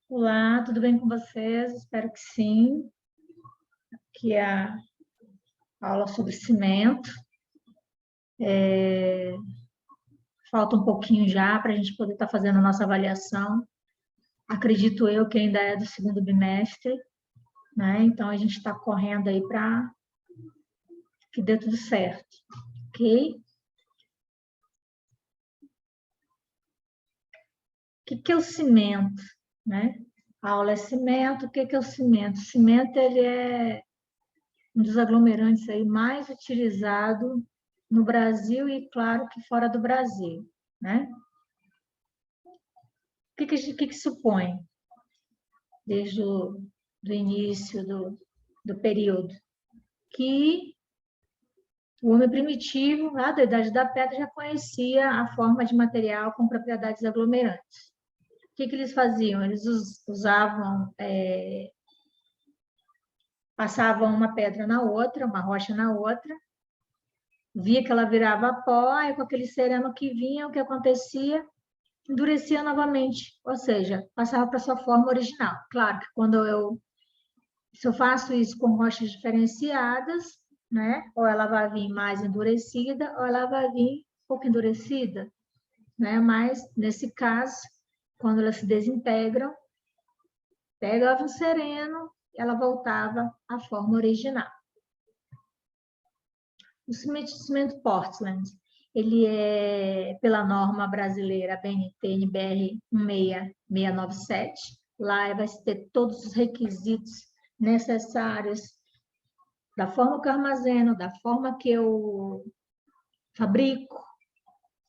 Olá, tudo bem com vocês? Espero que sim. Aqui é a aula sobre cimento. Falta um pouquinho já para a gente poder estar fazendo a nossa avaliação. Acredito eu que ainda é do segundo bimestre, né? Então a gente está correndo aí para que dê tudo certo, ok? O que é o cimento, né? A aula é cimento. O que é o cimento? O cimento ele é um dos aglomerantes aí mais utilizado no Brasil e, claro, que fora do Brasil, né? O que supõe desde o do início do período? Que o homem primitivo, lá da Idade da Pedra, já conhecia a forma de material com propriedades aglomerantes. O que eles faziam? Eles usavam, passavam uma pedra na outra, uma rocha na outra, via que ela virava pó, e com aquele sereno que vinha, o que acontecia? Endurecia novamente, ou seja, passava para sua forma original. Claro que se eu faço isso com rochas diferenciadas, né? Ou ela vai vir mais endurecida, ou ela vai vir um pouco endurecida, né? Mas nesse caso, quando elas se desintegram, pegava o sereno, ela voltava à forma original. O cimento Portland, ele é pela norma brasileira BNT NBR 16697. Lá vai ter todos os requisitos necessários da forma que eu armazeno, da forma que eu fabrico,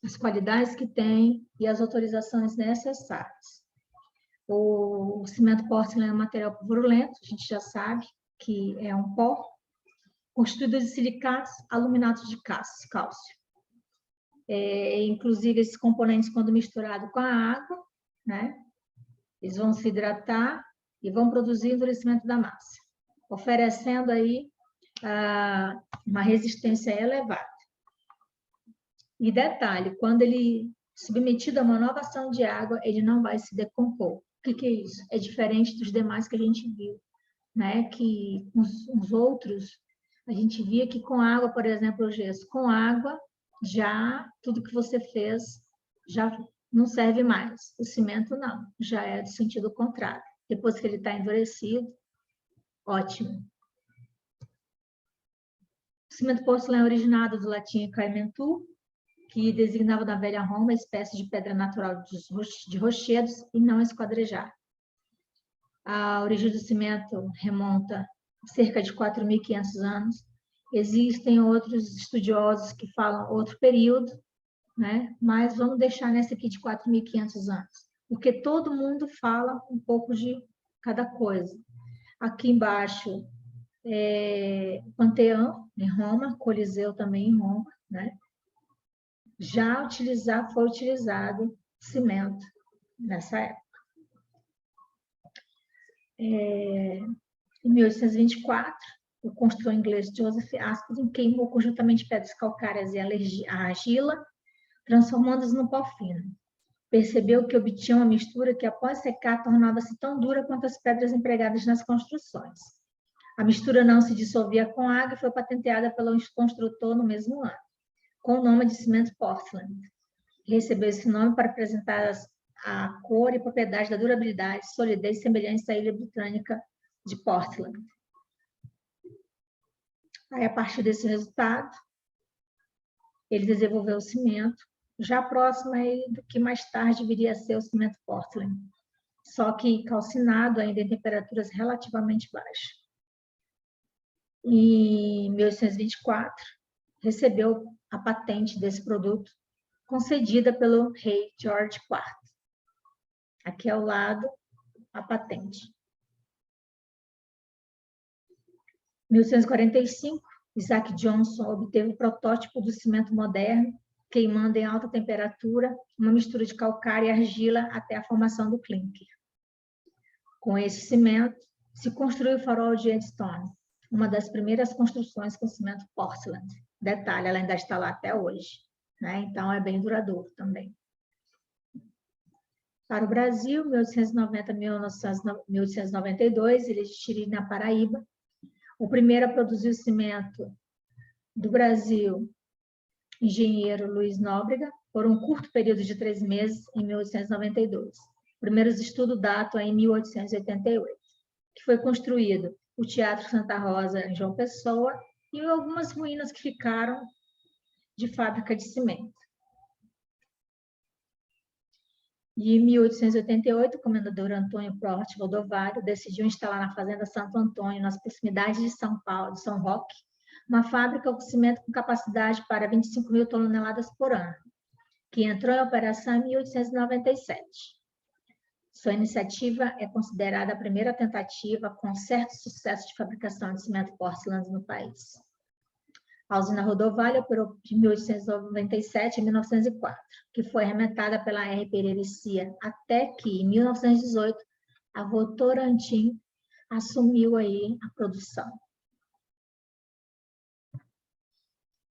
as qualidades que tem e as autorizações necessárias. O cimento Portland é um material purulento, a gente já sabe que é um pó constituído de silicatos, aluminatos de cálcio. Inclusive, esses componentes, quando misturados com a água, né, eles vão se hidratar e vão produzir endurecimento da massa, oferecendo aí uma resistência elevada. E detalhe, quando ele submetido a uma nova ação de água, ele não vai se decompor. O que é isso? É diferente dos demais que a gente viu, né? Que os outros, a gente via que com água, por exemplo, o gesso, com água, já tudo que você fez já não serve mais. O cimento não, já é do sentido contrário. Depois que ele está endurecido, ótimo. O cimento porcelana é originado do latim caimentu, que designava na velha Roma a espécie de pedra natural de rochedos e não esquadrejada. A origem do cimento remonta a cerca de 4.500 anos. Existem outros estudiosos que falam outro período, né? Mas vamos deixar nessa aqui de 4.500 anos, porque todo mundo fala um pouco de cada coisa. Aqui embaixo, o Panteão, em Roma, Coliseu também em Roma, né? Foi utilizado cimento nessa época. Em 1824, o construtor inglês Joseph Aspdin queimou conjuntamente pedras calcárias e a argila, transformando-as no pó fino. Percebeu que obtinha uma mistura que, após secar, tornava-se tão dura quanto as pedras empregadas nas construções. A mistura não se dissolvia com água e foi patenteada pelo construtor no mesmo ano, com o nome de cimento Portland. Recebeu esse nome para apresentar a cor e propriedade da durabilidade, solidez semelhantes à ilha britânica de Portland. Aí, a partir desse resultado, ele desenvolveu o cimento, já próximo aí do que mais tarde viria a ser o cimento Portland, só que calcinado ainda em temperaturas relativamente baixas. Em 1824, recebeu a patente desse produto, concedida pelo rei George IV. Aqui ao lado, a patente. Em 1845, Isaac Johnson obteve o protótipo do cimento moderno, queimando em alta temperatura uma mistura de calcário e argila até a formação do clinker. Com esse cimento, se construiu o farol de Eddystone, uma das primeiras construções com cimento Portland. Detalhe, ela ainda está lá até hoje, né? Então é bem duradouro também. para o Brasil, 1890 a 1892, ele é de Tiriri, na Paraíba. O primeiro a produzir o cimento do Brasil, engenheiro Luiz Nóbrega, por um curto período de 3 meses, em 1892. Primeiros estudos datam em 1888, que foi construído o Teatro Santa Rosa, em João Pessoa, e algumas ruínas que ficaram de fábrica de cimento. E em 1888, o comendador Antônio Prost Valdovário decidiu instalar na Fazenda Santo Antônio, nas proximidades de São Paulo, de São Roque, uma fábrica de cimento com capacidade para 25 mil toneladas por ano, que entrou em operação em 1897. Sua iniciativa é considerada a primeira tentativa com certo sucesso de fabricação de cimento porcelanato no país. A usina Rodovalho operou de 1897 a 1904, que foi arrematada pela R. Pereira e Cia, até que, em 1918, a Votorantim assumiu aí a produção.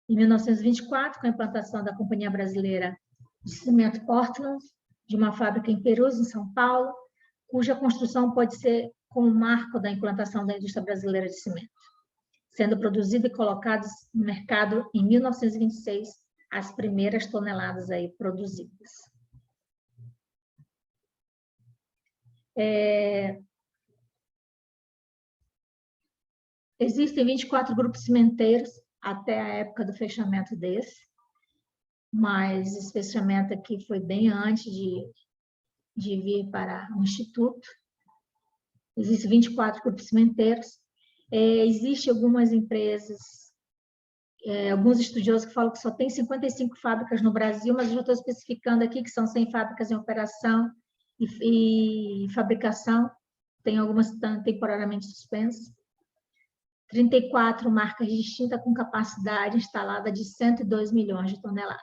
Em 1924, com a implantação da Companhia Brasileira de Cimento Portland, de uma fábrica em Perus, em São Paulo, cuja construção pode ser como marco da implantação da indústria brasileira de cimento, sendo produzido e colocados no mercado em 1926 as primeiras toneladas aí produzidas. Existem 24 grupos cimenteiros até a época do fechamento desse, mas esse fechamento aqui foi bem antes de vir para o Instituto. Existem 24 grupos cimenteiros. Existem algumas empresas, alguns estudiosos que falam que só tem 55 fábricas no Brasil, mas eu já estou especificando aqui que são 100 fábricas em operação e fabricação, tem algumas temporariamente suspensas. 34 marcas distintas com capacidade instalada de 102 milhões de toneladas.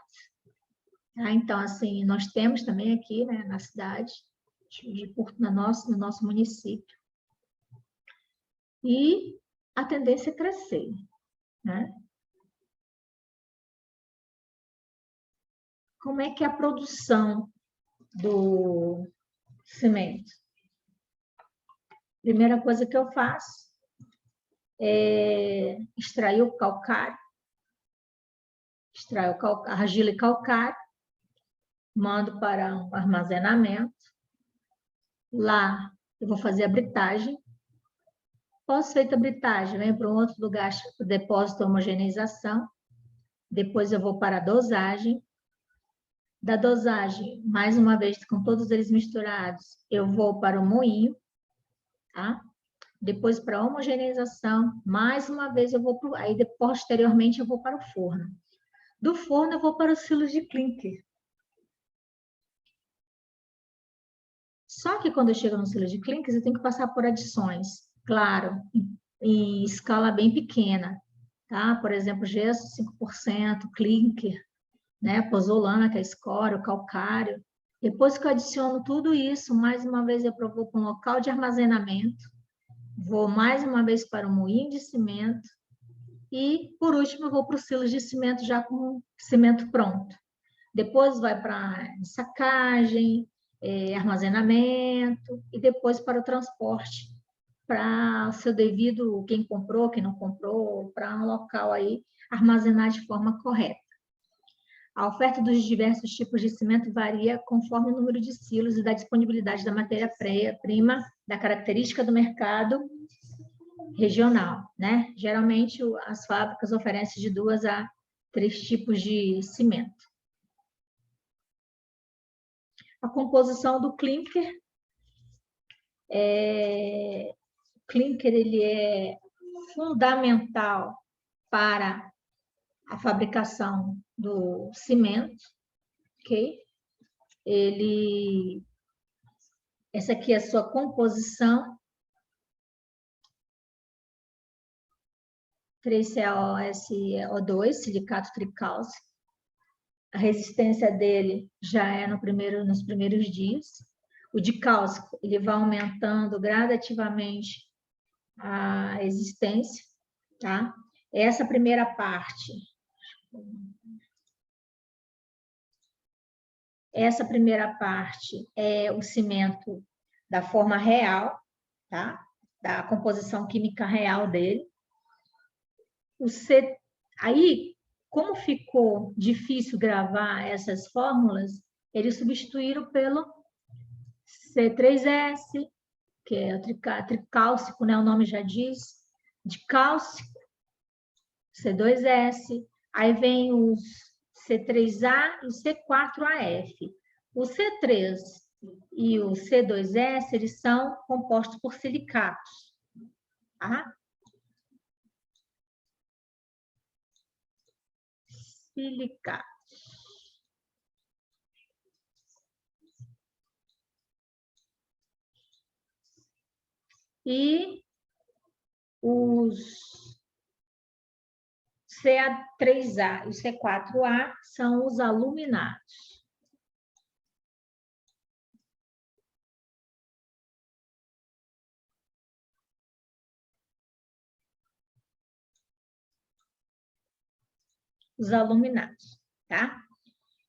Então, assim, nós temos também aqui, né, na cidade, no nosso município. E a tendência é crescer, né? Como é que é a produção do cimento? Primeira coisa que eu faço é extrair o calcário, argila e calcário, mando para um armazenamento. Lá eu vou fazer a britagem. Após feita a britagem, venho para um outro lugar, o depósito de homogeneização. Depois eu vou para a dosagem. Da dosagem, mais uma vez, com todos eles misturados, eu vou para o moinho, tá? Depois para a homogeneização, mais uma vez eu vou para aí posteriormente eu vou para o forno. Do forno eu vou para os silos de clinker. Só que quando eu chego no silo de clinker, eu tenho que passar por adições, claro, em escala bem pequena, tá? Por exemplo, gesso 5%, clinker, né? Pozolana, que é a escória, o calcário. Depois que eu adiciono tudo isso, mais uma vez eu vou para um local de armazenamento, vou mais uma vez para o moinho de cimento e, por último, eu vou para os silos de cimento já com cimento pronto. Depois vai para sacagem, armazenamento e depois para o transporte, para o seu devido, quem comprou, quem não comprou, para um local aí armazenar de forma correta. A oferta dos diversos tipos de cimento varia conforme o número de silos e da disponibilidade da matéria-prima, da característica do mercado regional, né? Geralmente, as fábricas oferecem de 2 a 3 tipos de cimento. A composição do clinker. O clinker ele é fundamental para a fabricação do cimento, ok? Essa aqui é a sua composição. 3CaOSO2, silicato tricálcico. A resistência dele já é nos primeiros dias. O dicálcico, ele vai aumentando gradativamente a resistência, tá? Essa primeira parte Essa primeira parte é o cimento da forma real, tá? Da composição química real dele. Aí, como ficou difícil gravar essas fórmulas, eles substituíram pelo C3S, que é o tricálcico, né? O nome já diz, de cálcico, C2S, aí vem os C3A e o C4AF. O C3 e o C2S, eles são compostos por silicatos, tá? Silicatos. E os CA3A e o C4A são os aluminados. Os aluminados, tá?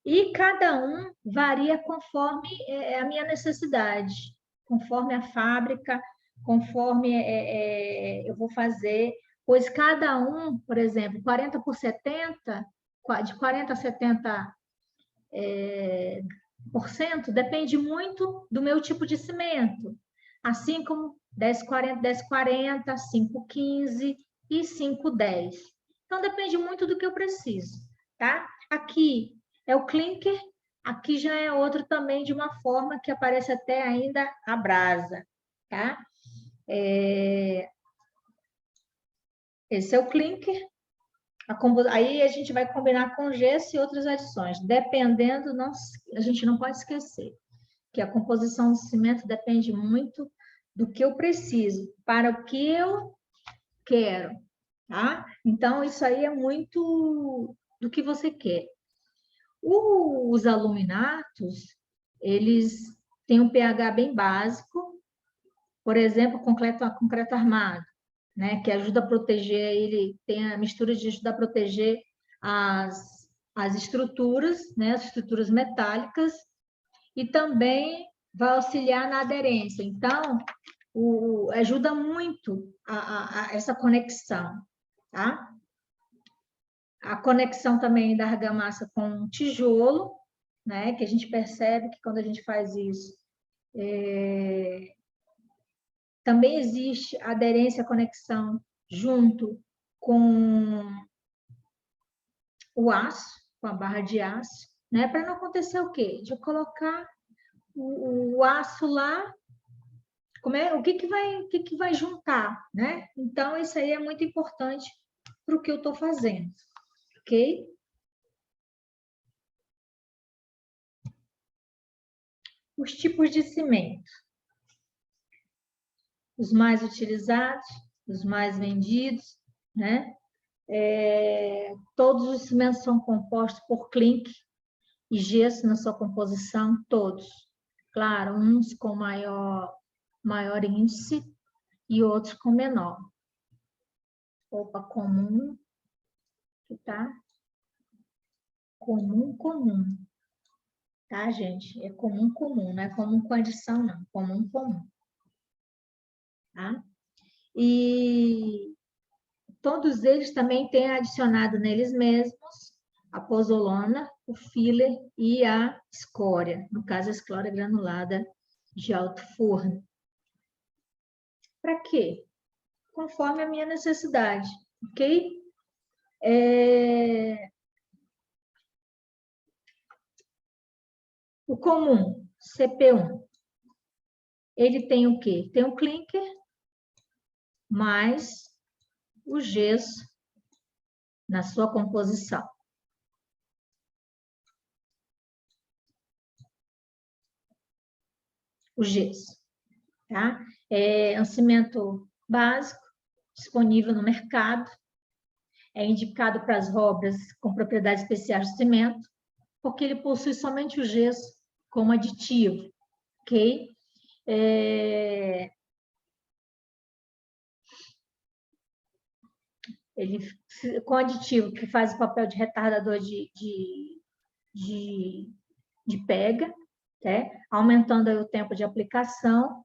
E cada um varia conforme a minha necessidade, conforme a fábrica, conforme eu vou fazer, pois cada um, por exemplo, 40 por 70, de 40 a 70 por cento, depende muito do meu tipo de cimento. Assim como 10,40, 10,40, 5,15 e 5,10. Então, depende muito do que eu preciso, tá? Aqui é o clinker, aqui já é outro também de uma forma que aparece até ainda a brasa, tá? Esse é o clinker. Aí a gente vai combinar com gesso e outras adições, dependendo, a gente não pode esquecer que a composição do cimento depende muito do que eu preciso, para o que eu quero, tá? Então, isso aí é muito do que você quer. Os aluminatos, eles têm um pH bem básico, por exemplo, concreto armado, né, que ajuda a proteger, ele tem a mistura de ajudar a proteger as estruturas, né, as estruturas metálicas, e também vai auxiliar na aderência. Então, ajuda muito a essa conexão, tá? A conexão também da argamassa com o tijolo, né, que a gente percebe que quando a gente faz isso, também existe aderência, conexão junto com o aço, com a barra de aço, né? Para não acontecer o quê? De eu colocar o aço lá, o que que vai juntar, né? Então, isso aí é muito importante para o que eu estou fazendo, ok? Os tipos de cimento. Os mais utilizados, os mais vendidos, né? Todos os cimentos são compostos por clinker e gesso na sua composição, todos. Claro, uns com maior índice e outros com menor. Opa, comum, que tá? Comum. Tá, gente? É comum, não é comum com adição, não. Comum. Tá? E todos eles também têm adicionado neles mesmos a pozolana, o filler e a escória, no caso a escória granulada de alto forno. Para quê? Conforme a minha necessidade, ok? O comum, CP1, ele tem o quê? Tem o clinker mais o gesso na sua composição. O gesso, tá? É um cimento básico, disponível no mercado, é indicado para as obras com propriedades especiais de cimento, porque ele possui somente o gesso como aditivo, ok? Ele, com aditivo que faz o papel de retardador de de pega, né? Aumentando aí o tempo de aplicação,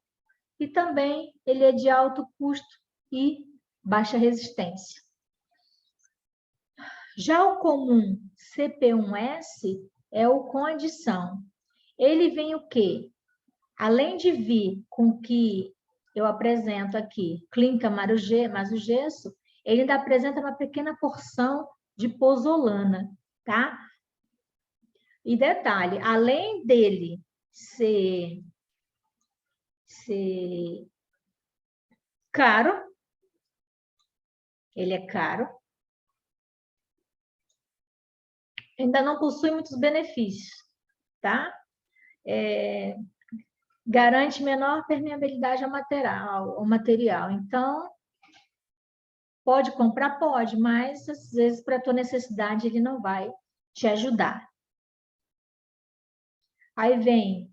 e também ele é de alto custo e baixa resistência. Já o comum CP1S é o com adição. Ele vem o quê? Além de vir com o que eu apresento aqui, clínica mais o gesso, ele ainda apresenta uma pequena porção de pozolana, tá? E detalhe, além dele ser caro, ele é caro, ainda não possui muitos benefícios, tá? Garante menor permeabilidade ao material. Então, pode comprar? Pode, mas às vezes para a tua necessidade ele não vai te ajudar. Aí vem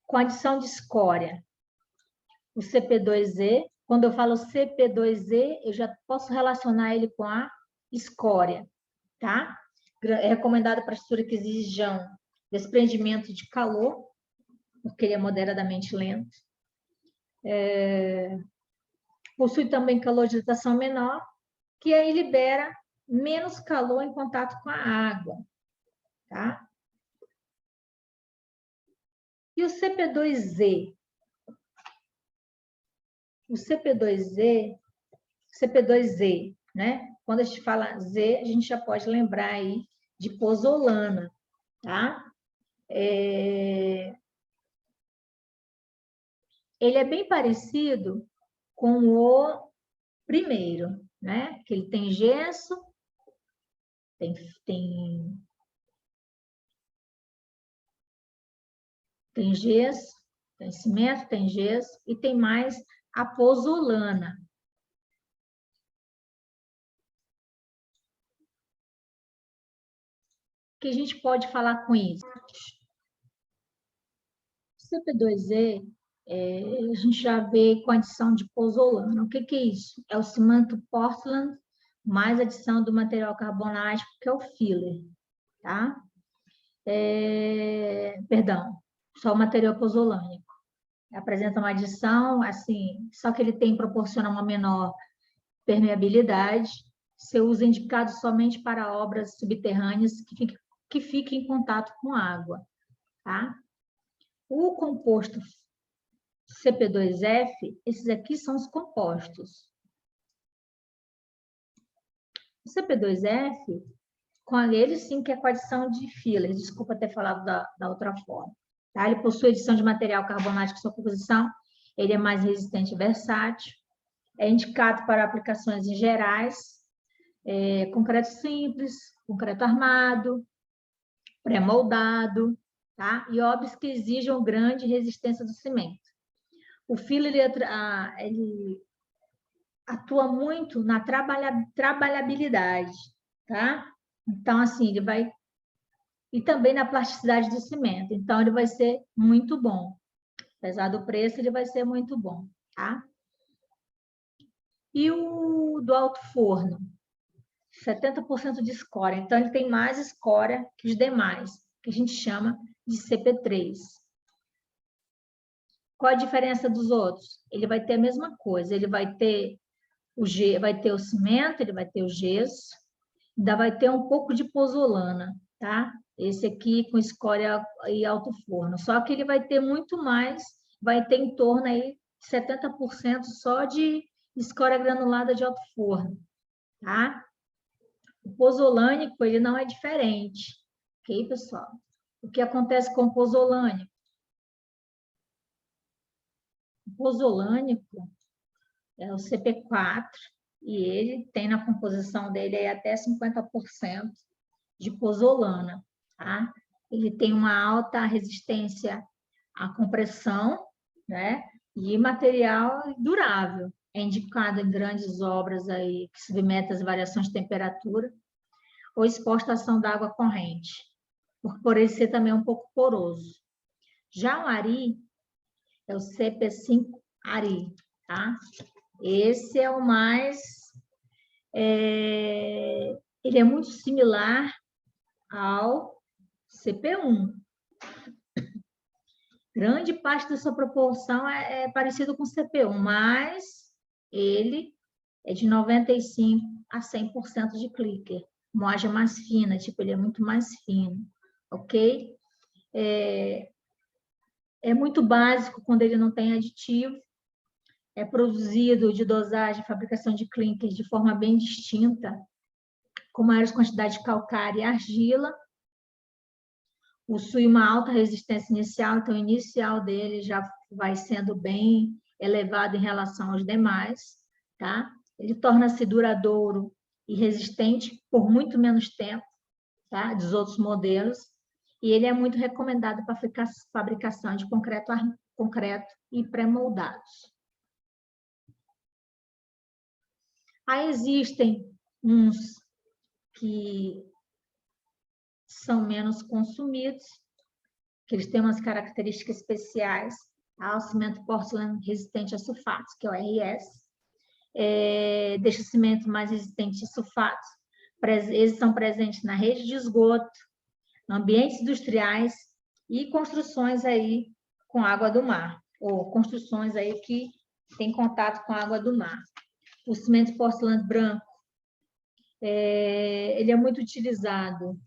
com adição de escória, o CP2E. Quando eu falo CP2E, eu já posso relacionar ele com a escória, tá? É recomendado para estrutura que exijam desprendimento de calor, porque ele é moderadamente lento. Possui também calorização menor, que aí libera menos calor em contato com a água, tá? E o CP2Z? O CP2Z, né? Quando a gente fala Z, a gente já pode lembrar aí de pozolana, tá? Ele é bem parecido com o primeiro, né? Que ele tem gesso, tem gesso, tem cimento, tem gesso e tem mais a pozolana. O que a gente pode falar com isso? O CP2E, a gente já vê com adição de pozolana. O que é isso? É o cimento Portland mais adição do material carbonático, que é o filler, tá? Perdão, só o material pozolânico. Apresenta uma adição, assim, só que ele proporciona uma menor permeabilidade. Seu uso é indicado somente para obras subterrâneas que fiquem em contato com água, tá? O composto CP2F, esses aqui são os compostos. O CP2F, com ele sim que é com adição de fillers, desculpa ter falado da outra forma. Tá? Ele possui adição de material carbonático em sua composição, ele é mais resistente e versátil, é indicado para aplicações em gerais, concreto simples, concreto armado, pré-moldado, tá? E obras que exijam grande resistência do cimento. O filler ele atua muito na trabalhabilidade, tá? Então, assim, ele vai... E também na plasticidade do cimento. Então, ele vai ser muito bom. Apesar do preço, ele vai ser muito bom, tá? E o do alto forno? 70% de escória. Então, ele tem mais escória que os demais, que a gente chama de CP3. Qual a diferença dos outros? Ele vai ter a mesma coisa. Ele vai ter o cimento, ele vai ter o gesso, ainda vai ter um pouco de pozolana, tá? Esse aqui com escória e alto forno. Só que ele vai ter muito mais, vai ter em torno aí de 70% só de escória granulada de alto forno, tá? O pozolânico, ele não é diferente, ok, pessoal? O que acontece com o pozolânico? O pozolânico é o CP4, e ele tem na composição dele aí até 50% de pozolana, tá? Ele tem uma alta resistência à compressão, né? E material durável. É indicado em grandes obras aí que submetem às variações de temperatura ou exposta à ação da água corrente, por ele ser também um pouco poroso. Já o Ari é o CP5 Ari, tá? Esse é o mais... ele é muito similar ao CP1. Grande parte da sua proporção é parecido com CP1, mas ele é de 95% a 100% de clicker. Moagem mais fina, tipo, ele é muito mais fino, ok? É muito básico quando ele não tem aditivo. É produzido de dosagem, fabricação de clinkers de forma bem distinta, com maiores quantidades de calcário e argila. Possui uma alta resistência inicial, então o inicial dele já vai sendo bem elevado em relação aos demais, tá? Ele torna-se duradouro e resistente por muito menos tempo, tá? Dos outros modelos. E ele é muito recomendado para fabricação de concreto e pré-moldados. Aí existem uns que são menos consumidos, que eles têm umas características especiais, ao cimento porcelain resistente a sulfatos, que é o RS, deixa o cimento mais resistente a sulfatos. Eles são presentes na rede de esgoto, em ambientes industriais e construções aí com água do mar, ou construções aí que têm contato com a água do mar. O cimento porcelanato branco, ele é muito utilizado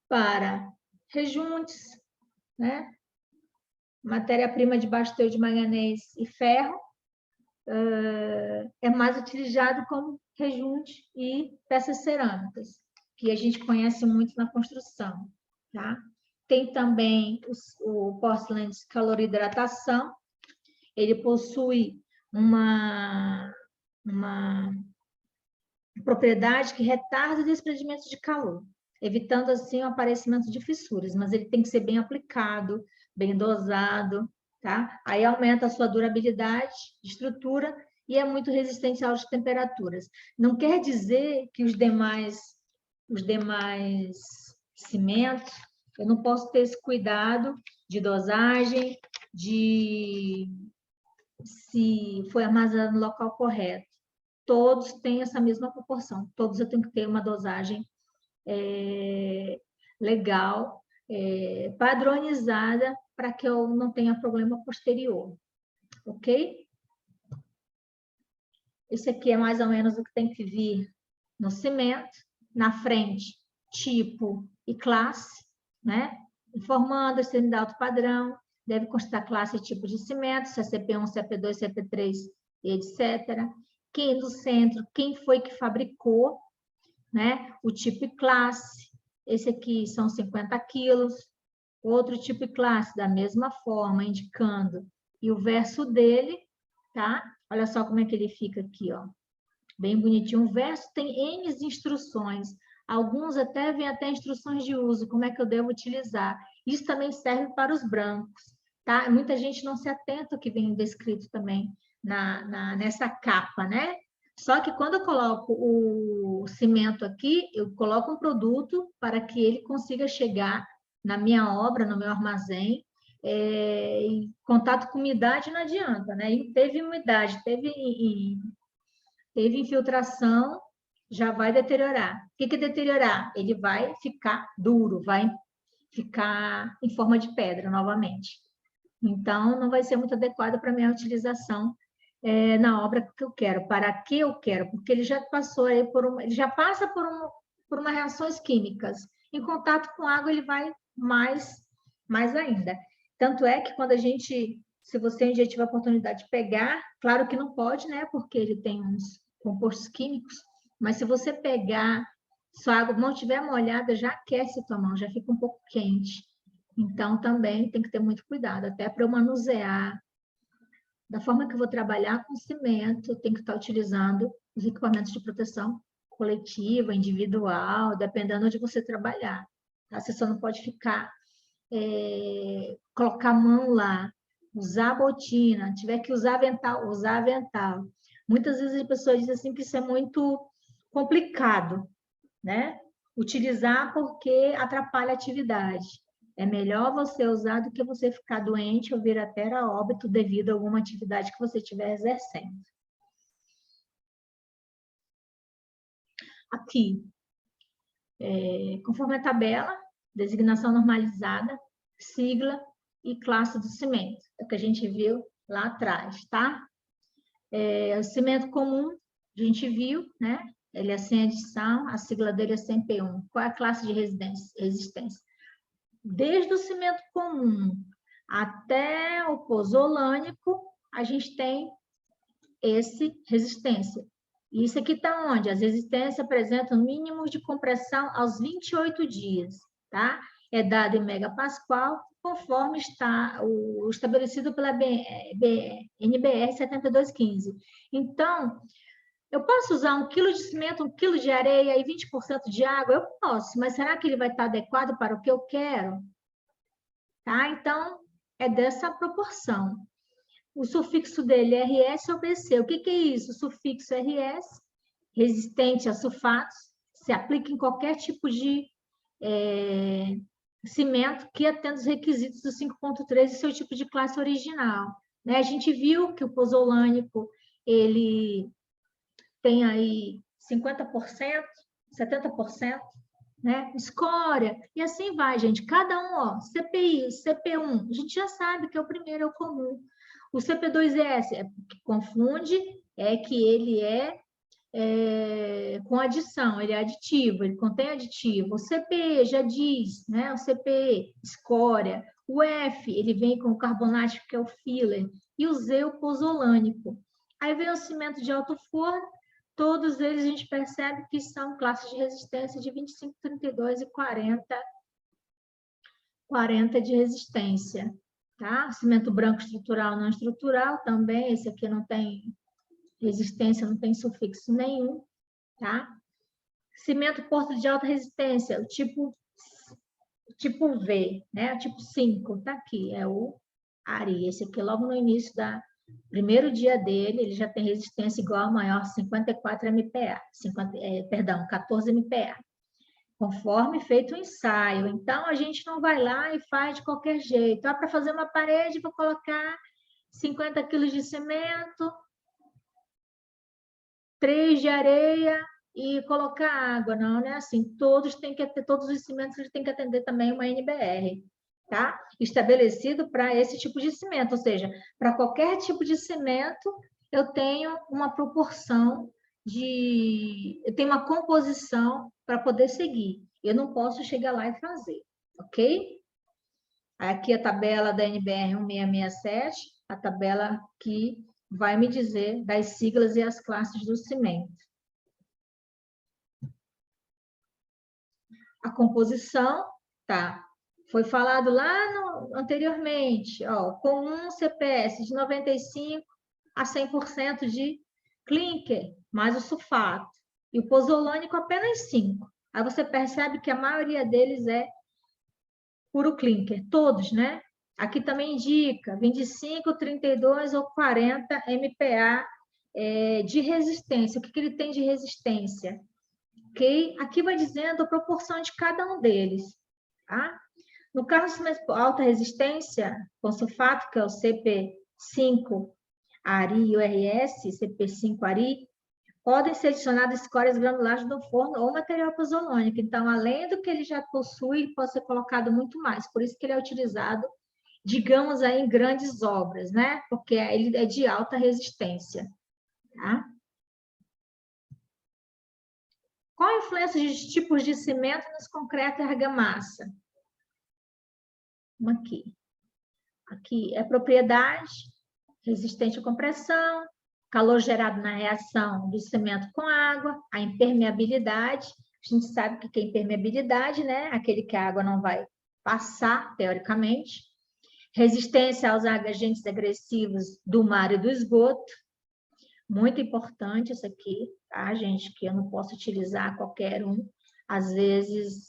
para rejuntes, né? Matéria-prima de baixo de manganês e ferro, é mais utilizado como rejunte e peças cerâmicas, que a gente conhece muito na construção, tá? Tem também o porcelanato de caloridratação, ele possui uma propriedade que retarda o desprendimento de calor, evitando assim o aparecimento de fissuras, mas ele tem que ser bem aplicado, bem dosado, tá? Aí aumenta a sua durabilidade de estrutura e é muito resistente a altas temperaturas. Não quer dizer que os demais cimentos, eu não posso ter esse cuidado de dosagem, de se foi armazenado no local correto. Todos têm essa mesma proporção, todos eu tenho que ter uma dosagem legal, padronizada, para que eu não tenha problema posterior, ok? Esse aqui é mais ou menos o que tem que vir no cimento, na frente, tipo e classe, né? Informando a extremidade de alto padrão, deve constar classe e tipo de cimento, se é CP1, CP2, CP3, etc. Quem do centro, quem foi que fabricou, né? O tipo e classe, esse aqui são 50 quilos, outro tipo e classe, da mesma forma, indicando, e o verso dele, tá? Olha só como é que ele fica aqui, ó. Bem bonitinho. O verso tem N instruções, alguns até vêm até instruções de uso, como é que eu devo utilizar. Isso também serve para os brancos, tá? Muita gente não se atenta ao que vem descrito também nessa capa, né? Só que quando eu coloco o cimento aqui, eu coloco um produto para que ele consiga chegar na minha obra, no meu armazém, em contato com umidade não adianta, né? E teve umidade, teve infiltração, já vai deteriorar. O que é deteriorar? Ele vai ficar duro, vai ficar em forma de pedra novamente. Então, não vai ser muito adequado para a minha utilização na obra que eu quero, para que eu quero, porque ele já passou aí ele já passa por umas reações químicas. Em contato com água, ele vai mais ainda. Tanto é que quando se você um dia tiver a oportunidade de pegar, claro que não pode, né? Porque ele tem uns compostos químicos, mas se você pegar, se a água não estiver molhada, já aquece a tua mão, já fica um pouco quente. Então, também tem que ter muito cuidado, até para eu manusear. Da forma que eu vou trabalhar com cimento, eu tenho que estar utilizando os equipamentos de proteção coletiva, individual, dependendo de você trabalhar. Tá? Você só não pode ficar, colocar a mão lá, usar botina, tiver que usar avental, usar avental. Muitas vezes as pessoas dizem assim que isso é muito complicado, né? Utilizar porque atrapalha a atividade. É melhor você usar do que você ficar doente ou vir até a óbito devido a alguma atividade que você estiver exercendo. Aqui, conforme a tabela, designação normalizada, sigla e classe do cimento. É o que a gente viu lá atrás, tá? O cimento comum, a gente viu, né? Ele é sem adição, a sigla dele é CMP1. Qual é a classe de resistência? Desde o cimento comum até o pozolânico, a gente tem esse resistência. E isso aqui está onde? As resistências apresentam mínimos de compressão aos 28 dias, tá? É dado em megapascal, conforme está o estabelecido pela NBR 7215. Então, eu posso usar 1 quilo de cimento, 1 quilo de areia e 20% de água? Eu posso, mas será que ele vai estar adequado para o que eu quero? Tá? Então, é dessa proporção. O sufixo dele é RS ou BC. O que é isso? O sufixo RS, resistente a sulfatos, se aplica em qualquer tipo de cimento que atenda os requisitos do 5.3 e seu tipo de classe original. Né? A gente viu que o pozolânico, ele tem aí 50%, 70%, né? Escória, e assim vai, gente. Cada um, ó, CPI, CP1, a gente já sabe que é o primeiro, é o comum. O CP2S, que confunde, é que ele é com adição, ele é aditivo, ele contém aditivo. O CPE já diz, né? O CPE, escória. O F, ele vem com o carbonático, que é o filler. E o Z, o pozolânico. Aí vem o cimento de alto forno, todos eles a gente percebe que são classes de resistência de 25, 32 e 40 de resistência. Tá? Cimento branco estrutural, não estrutural também, esse aqui não tem resistência, não tem sufixo nenhum, tá? Cimento porto de alta resistência, o tipo V, né? O tipo 5, tá aqui, é o Ari. Esse aqui, logo no início da primeiro dia dele, ele já tem resistência igual a maior 54 MPa, 14 MPa, conforme feito o ensaio. Então, a gente não vai lá e faz de qualquer jeito. Para fazer uma parede, vou colocar 50 quilos de cimento, 3 de areia e colocar água. Não, não é assim. Todos os cimentos têm que atender também uma NBR, tá? Estabelecido para esse tipo de cimento, ou seja, para qualquer tipo de cimento, eu tenho uma proporção eu tenho uma composição para poder seguir. Eu não posso chegar lá e fazer, ok? Aqui a tabela da NBR 1667, a tabela que vai me dizer das siglas e as classes do cimento. A composição, tá? Foi falado lá anteriormente, ó, com um CPS de 95 a 100% de clinker, mais o sulfato. E o pozolânico apenas 5. Aí você percebe que a maioria deles é puro clinker, todos, né? Aqui também indica 25, 32 ou 40 MPa de resistência. O que ele tem de resistência? Okay? Aqui vai dizendo a proporção de cada um deles. Tá? No caso de alta resistência, com sulfato, que é o CP5 ARI e o RS, CP5 ARI, podem ser adicionadas escórias granulares no forno ou material pozolânico. Então, além do que ele já possui, pode ser colocado muito mais. Por isso que ele é utilizado, digamos, aí, em grandes obras, né? Porque ele é de alta resistência. Tá? Qual a influência dos tipos de cimento nos concreto e argamassa? Aqui. Aqui é propriedade, resistente à compressão, calor gerado na reação do cimento com água, a impermeabilidade. A gente sabe que é impermeabilidade, né? Aquele que a água não vai passar, teoricamente. Resistência aos agentes agressivos do mar e do esgoto. Muito importante isso aqui, tá, gente? Que eu não posso utilizar qualquer um. Às vezes,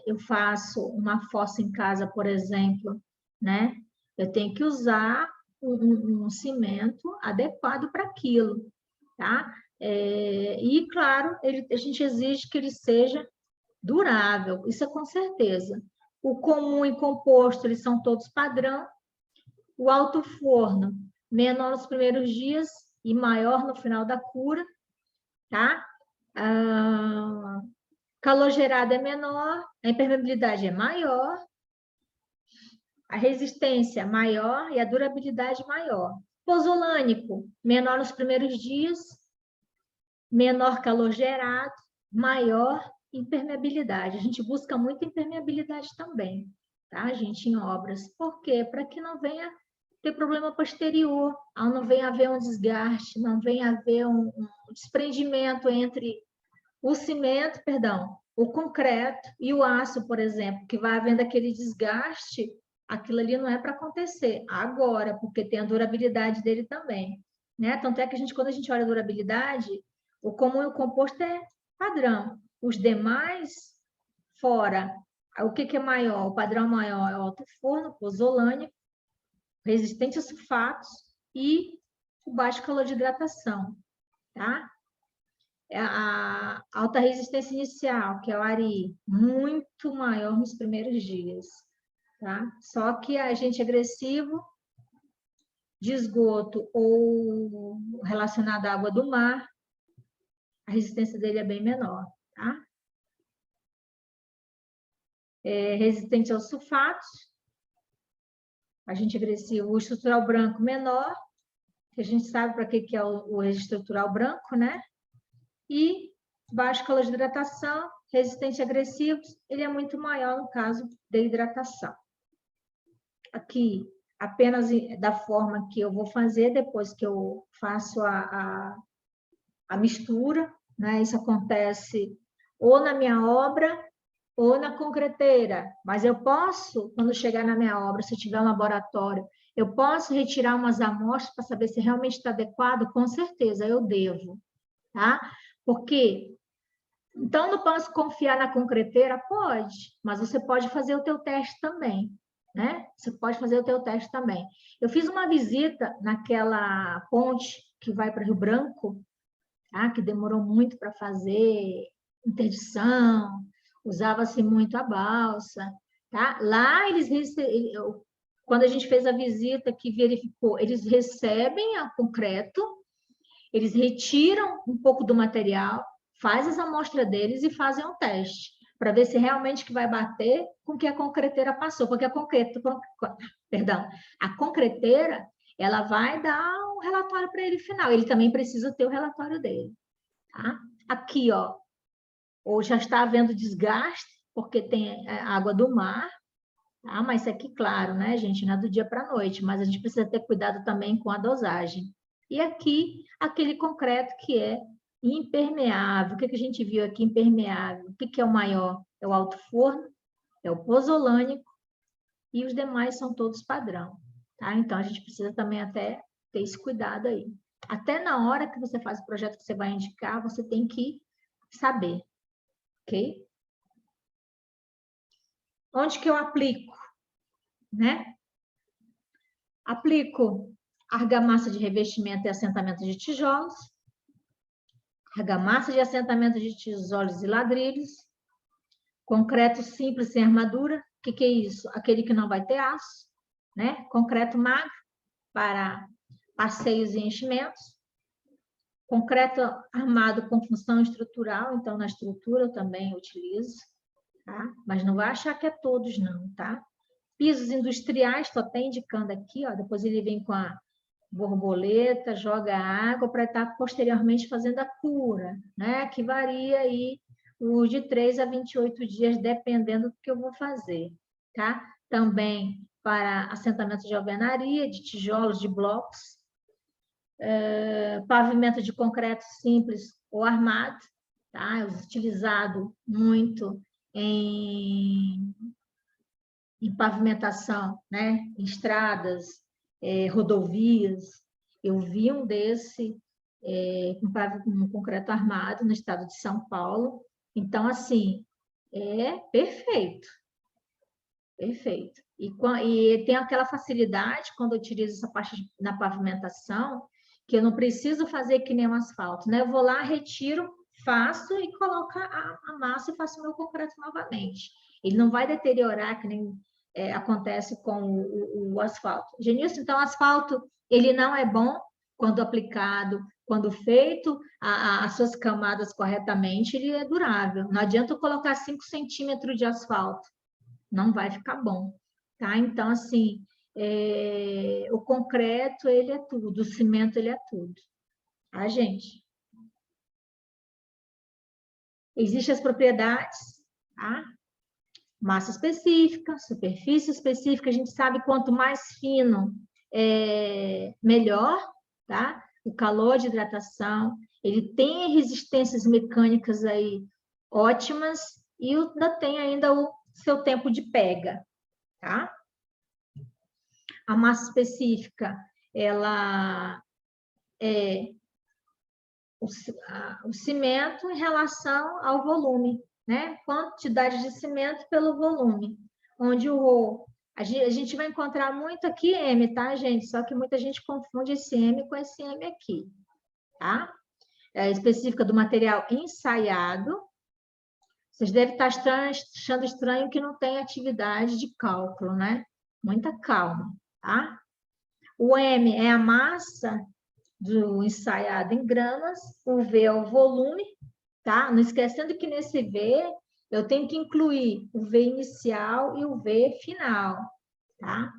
eu faço uma fossa em casa, por exemplo, né? Eu tenho que usar um cimento adequado para aquilo, tá? E, claro, a gente exige que ele seja durável, isso é com certeza. O comum e composto, eles são todos padrão. O alto forno, menor nos primeiros dias e maior no final da cura, tá? Calor gerado é menor, a impermeabilidade é maior, a resistência maior e a durabilidade maior. Pozolânico, menor nos primeiros dias, menor calor gerado, maior impermeabilidade. A gente busca muita impermeabilidade também, tá, gente, em obras. Por quê? Para que não venha ter problema posterior, não venha haver um desgaste, não venha haver um desprendimento entre o cimento, perdão, o concreto e o aço, por exemplo, que vai havendo aquele desgaste, aquilo ali não é para acontecer agora, porque tem a durabilidade dele também, né? Tanto é que quando a gente olha a durabilidade, o comum e o composto é padrão. Os demais, fora, o que é maior? O padrão maior é o alto forno, pozolânico, resistente a sulfatos e o baixo calor de hidratação, tá? A alta resistência inicial, que é o ARI, muito maior nos primeiros dias, tá? Só que agente agressivo de esgoto ou relacionado à água do mar, a resistência dele é bem menor, tá? Resistente aos sulfatos, agente agressivo, o estrutural branco menor, que a gente sabe para que é o estrutural branco, né? E baixo calor de hidratação, resistente a agressivos, ele é muito maior no caso de hidratação. Aqui, apenas da forma que eu vou fazer depois que eu faço a mistura, né? Isso acontece ou na minha obra ou na concreteira, mas eu posso, quando chegar na minha obra, se eu tiver um laboratório, eu posso retirar umas amostras para saber se realmente está adequado? Com certeza, eu devo, tá? Porque, então, não posso confiar na concreteira? Pode, mas você pode fazer o teu teste também, né? Você pode fazer o teu teste também. Eu fiz uma visita naquela ponte que vai para Rio Branco, tá? Que demorou muito para fazer interdição, usava-se muito a balsa, tá? Lá, quando a gente fez a visita que verificou, eles recebem o concreto, eles retiram um pouco do material, faz as amostras deles e fazem um teste, para ver se realmente que vai bater com o que a concreteira passou, porque a concreteira, ela vai dar um relatório para ele final, ele também precisa ter o relatório dele, tá? Aqui, ó, ou já está havendo desgaste, porque tem água do mar, tá? Mas isso aqui, claro, né, gente, não é do dia para a noite, mas a gente precisa ter cuidado também com a dosagem. E aqui, aquele concreto que é impermeável. O que a gente viu aqui, impermeável? O que é o maior? É o alto forno, é o pozolânico, e os demais são todos padrão, tá? Então, a gente precisa também até ter esse cuidado aí. Até na hora que você faz o projeto que você vai indicar, você tem que saber, ok? Onde que eu aplico, né? Aplico argamassa de revestimento e assentamento de tijolos, argamassa de assentamento de tijolos e ladrilhos, concreto simples sem armadura. O que é isso? Aquele que não vai ter aço, né? Concreto magro para passeios e enchimentos. Concreto armado com função estrutural, então na estrutura eu também utilizo, tá? Mas não vai achar que é todos não, tá? Pisos industriais, estou até indicando aqui, ó, depois ele vem com a borboleta, joga água para estar posteriormente fazendo a cura, né? Que varia aí de 3 a 28 dias, dependendo do que eu vou fazer, tá? Também para assentamento de alvenaria, de tijolos, de blocos, pavimento de concreto simples ou armado, tá? É utilizado muito em pavimentação, né? Em estradas, rodovias. Eu vi um desse com concreto armado no estado de São Paulo. Então, assim, é perfeito, perfeito. E tem aquela facilidade quando eu utilizo essa parte na pavimentação, que eu não preciso fazer que nem um asfalto, né? Eu vou lá, retiro, faço e coloco a massa e faço o meu concreto novamente. Ele não vai deteriorar, que nem acontece com o asfalto. Genilson, então, o asfalto, ele não é bom quando aplicado quando feito as suas camadas corretamente, ele é durável. Não adianta eu colocar 5 centímetros de asfalto, não vai ficar bom, tá? Então, assim, o concreto, ele é tudo, o cimento, ele é tudo, tá, gente? Existem as propriedades, tá? Massa específica, superfície específica, a gente sabe quanto mais fino, melhor, tá? O calor de hidratação, ele tem resistências mecânicas aí ótimas e ainda tem ainda o seu tempo de pega, tá? A massa específica, ela é o cimento em relação ao volume, né? Quantidade de cimento pelo volume, onde a gente vai encontrar muito aqui M, tá, gente? Só que muita gente confunde esse M com esse M aqui, tá? É específica do material ensaiado. Vocês devem estar achando estranho que não tem atividade de cálculo, né? Muita calma, tá? O M é a massa do ensaiado em gramas, o V é o volume, tá? Não esquecendo que nesse V eu tenho que incluir o V inicial e o V final, tá?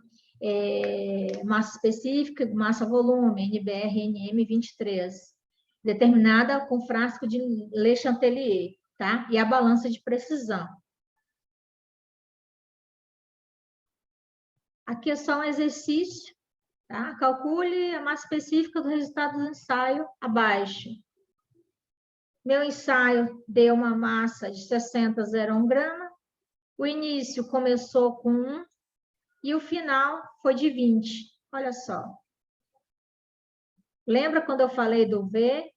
Massa específica, massa-volume, NBR, NM 23, determinada com frasco de Le Chatelier, tá? E a balança de precisão. Aqui é só um exercício, tá? Calcule a massa específica do resultado do ensaio abaixo. Meu ensaio deu uma massa de 60,01 grama. O início começou com 1 e o final foi de 20. Olha só. Lembra quando eu falei do V,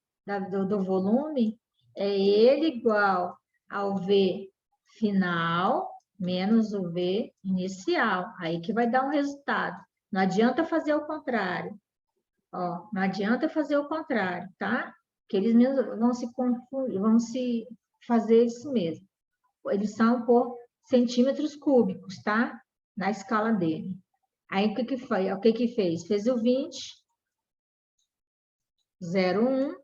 do volume? É ele igual ao V final menos o V inicial. Aí que vai dar um resultado. Não adianta fazer o contrário. Ó, não adianta fazer o contrário, tá? Que eles mesmos vão se confundir, vão se fazer isso mesmo. Eles são por centímetros cúbicos, tá? Na escala dele. Aí, o que que foi? O que que fez? Fez o 20, 0,1,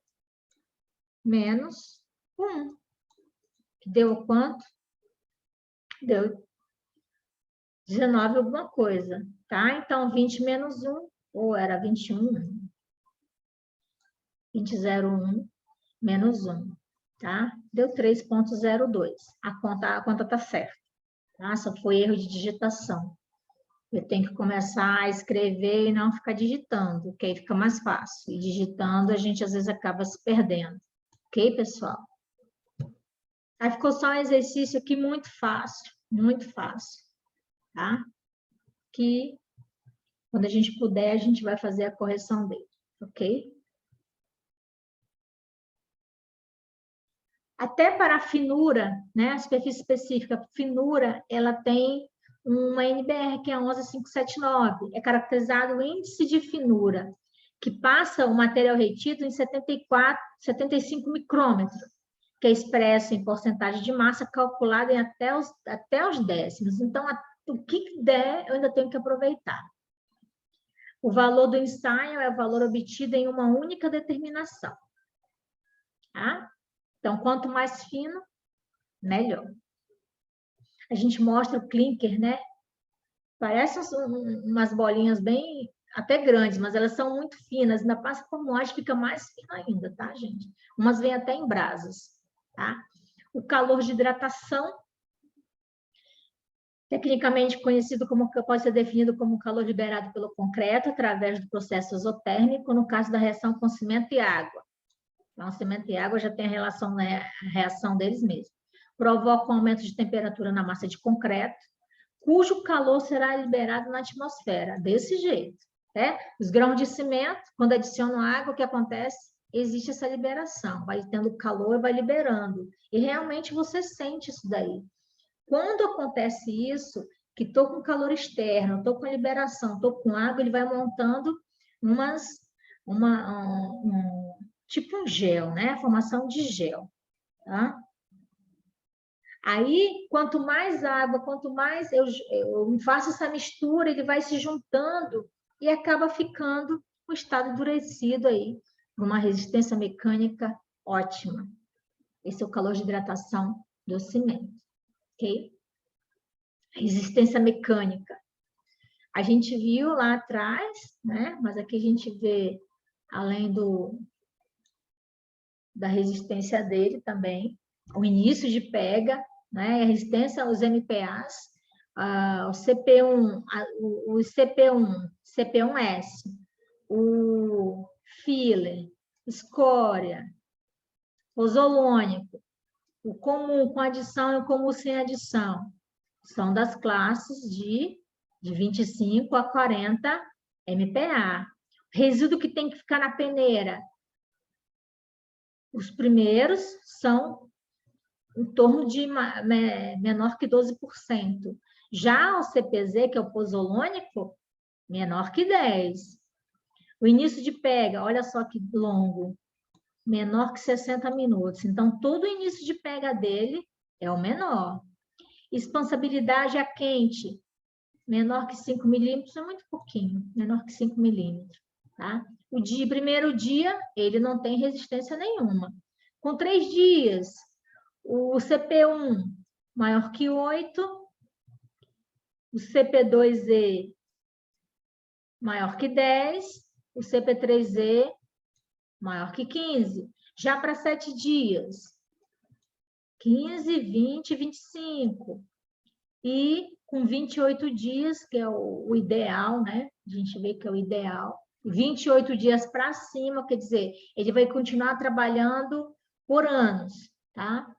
menos 1. Que deu quanto? Deu 19 alguma coisa, tá? Então, 20 menos 1, ou era 21, 20, 0,1, menos 1. Tá? Deu 3,02. A conta tá certa. Tá? Só foi erro de digitação. Eu tenho que começar a escrever e não ficar digitando, que aí fica mais fácil. E digitando, a gente às vezes acaba se perdendo. Ok, pessoal? Aí ficou só um exercício aqui muito fácil, tá? Que quando a gente puder, a gente vai fazer a correção dele, ok? Até para a finura, né, a superfície específica, a finura, ela tem uma NBR, que é 11579, é caracterizado o índice de finura, que passa o material retido em 75 micrômetros, que é expresso em porcentagem de massa calculada em até os décimos. Então, o que der, eu ainda tenho que aproveitar. O valor do ensaio é o valor obtido em uma única determinação. Tá? Então, quanto mais fino, melhor. A gente mostra o clinker, né? Parecem umas bolinhas bem, até grandes, mas elas são muito finas. Ainda passa por moagem, fica mais fino ainda, tá, gente? Umas vêm até em brasas, tá? O calor de hidratação, tecnicamente conhecido como, pode ser definido como calor liberado pelo concreto através do processo exotérmico, no caso da reação com cimento e água. Então, cimento e água já tem a relação, né, a reação deles mesmos. Provoca um aumento de temperatura na massa de concreto, cujo calor será liberado na atmosfera, desse jeito. Né? Os grãos de cimento, quando adicionam água, o que acontece? Existe essa liberação, vai tendo calor e vai liberando. E realmente você sente isso daí. Quando acontece isso, que estou com calor externo, estou com liberação, estou com água, ele vai montando tipo um gel, né? A formação de gel, tá? Aí, quanto mais água, quanto mais eu faço essa mistura, ele vai se juntando e acaba ficando um estado endurecido aí para uma resistência mecânica ótima. Esse é o calor de hidratação do cimento, ok? Resistência mecânica. A gente viu lá atrás, né? Mas aqui a gente vê, além da resistência dele também, o início de pega, né? A resistência aos MPAs, o CP1, o CP1, CP1S, o filler, escória, pozzolônico, o comum com adição e o comum sem adição, são das classes de 25 a 40 MPa. Resíduo que tem que ficar na peneira, os primeiros são em torno de menor que 12%. Já o CPZ, que é o pozzolônico, menor que 10%. O início de pega, olha só que longo, menor que 60 minutos. Então, todo o início de pega dele é o menor. Expansibilidade a quente, menor que 5 milímetros, é muito pouquinho, menor que 5 milímetros. Tá? Primeiro dia, ele não tem resistência nenhuma. Com 3 dias, o CP1 maior que 8, o CP2E maior que 10, o CP3E maior que 15. Já para 7 dias, 15, 20, 25. E com 28 dias, que é o ideal, né? A gente vê que é o ideal. 28 dias para cima, quer dizer, ele vai continuar trabalhando por anos, tá?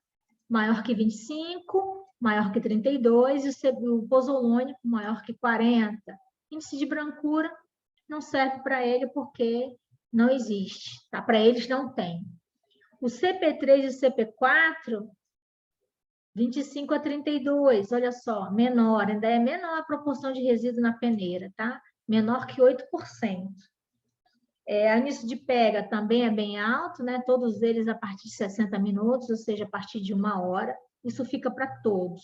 Maior que 25, maior que 32, e o pozzolônico maior que 40. Índice de brancura não serve para ele porque não existe, tá? Para eles não tem. O CP3 e o CP4, 25 a 32, olha só, menor, ainda é menor a proporção de resíduo na peneira, tá? Menor que 8%. O início de pega também é bem alto, né? Todos eles a partir de 60 minutos, ou seja, a partir de 1 hora. Isso fica para todos.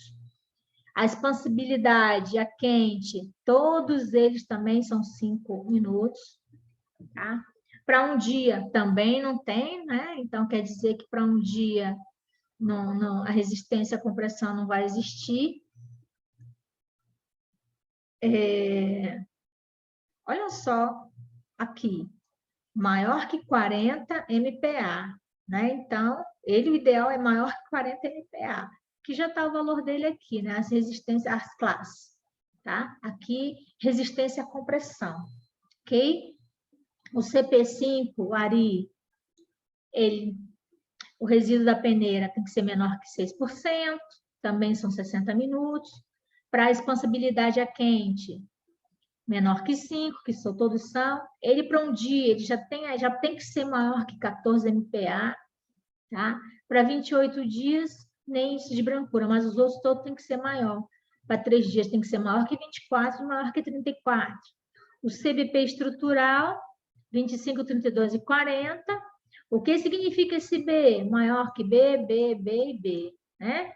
A expansibilidade, a quente, todos eles também são 5 minutos, tá? Para um dia também não tem, né? Então, quer dizer que para um dia a resistência à compressão não vai existir. Olha só aqui, maior que 40 MPa, né? Então, o ideal é maior que 40 MPa, que já está o valor dele aqui, né? As resistências, as classes, tá? Aqui, resistência à compressão, ok? O CP5, o ARI, o resíduo da peneira tem que ser menor que 6%, também são 60 minutos. Para a expansibilidade a quente, menor que 5, que todos são. Ele, para um dia, ele já tem que ser maior que 14 MPa, tá? Para 28 dias, nem índice de brancura, mas os outros todos tem que ser maior. Para 3 dias tem que ser maior que 24 e maior que 34. O CBP estrutural, 25, 32 e 40. O que significa esse B? Maior que B, B, B e B, né?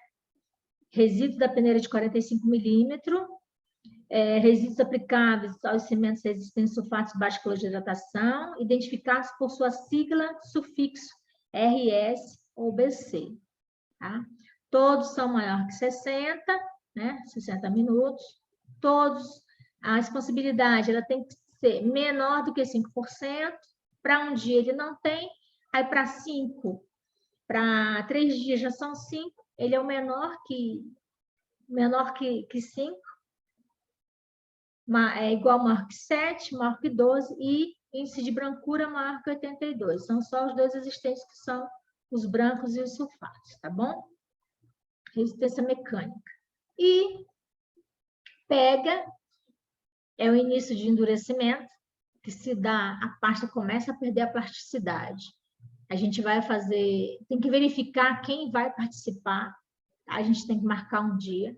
Resíduo da peneira de 45 milímetros, resíduos aplicáveis aos cimentos resistentes sulfatos baixo calor de hidratação, identificados por sua sigla, sufixo RS ou BC. Tá? Todos são maior que 60, né? 60 minutos. Todos, a expansibilidade ela tem que ser menor do que 5%. Para um dia ele não tem, aí para 5, para 3 dias já são 5, ele é o menor que 5, é igual a maior que 7, maior que 12 e índice de brancura maior que 82. São só os dois existentes que são os brancos e os sulfatos, tá bom? Resistência mecânica. E pega é o início de endurecimento, que se dá, a pasta começa a perder a plasticidade. A gente vai fazer, tem que verificar quem vai participar, tá? A gente tem que marcar um dia.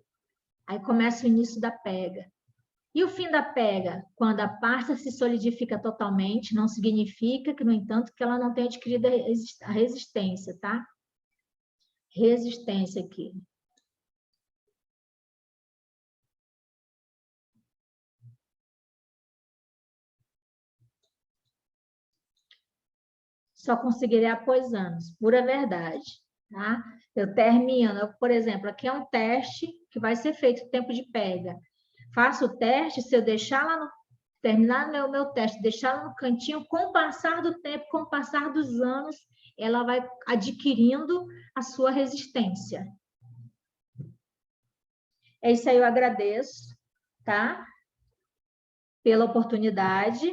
Aí começa o início da pega. E o fim da pega? Quando a pasta se solidifica totalmente, não significa que, no entanto, que ela não tenha adquirido a resistência, tá? Resistência aqui. só conseguirei após anos. Pura verdade, tá? Eu termino, por exemplo, aqui é um teste que vai ser feito tempo de pega. Faço o teste, se eu deixar lá no terminar meu teste, deixar ela no cantinho, com o passar do tempo, com o passar dos anos, ela vai adquirindo a sua resistência. É isso aí, eu agradeço, tá? Pela oportunidade.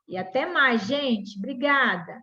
E até mais, gente. Obrigada.